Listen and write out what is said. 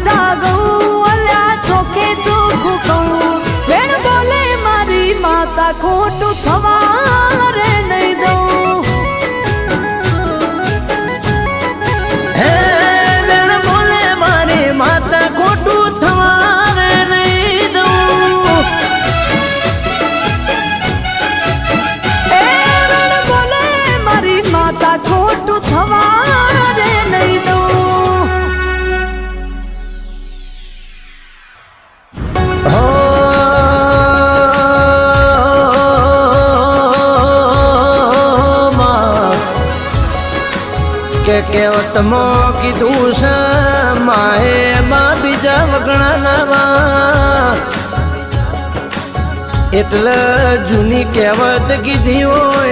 લીધા ગૌ અલ્યા ચોખે ચોખ્ખું કહું વેણ બોલે મારી માતા ખોટું થવા રે નહીં દઉં હે વેણ બોલે મારી માતા ખોટું થવા રે નહીં દઉં એ વેણ બોલે મારી માતા ખોટું થવા રે નહીં દઉં કે કેવતમાં કીધું છે માએ માં બીજા વગણા નાવા એટલે જૂની કહેવત કીધી હોય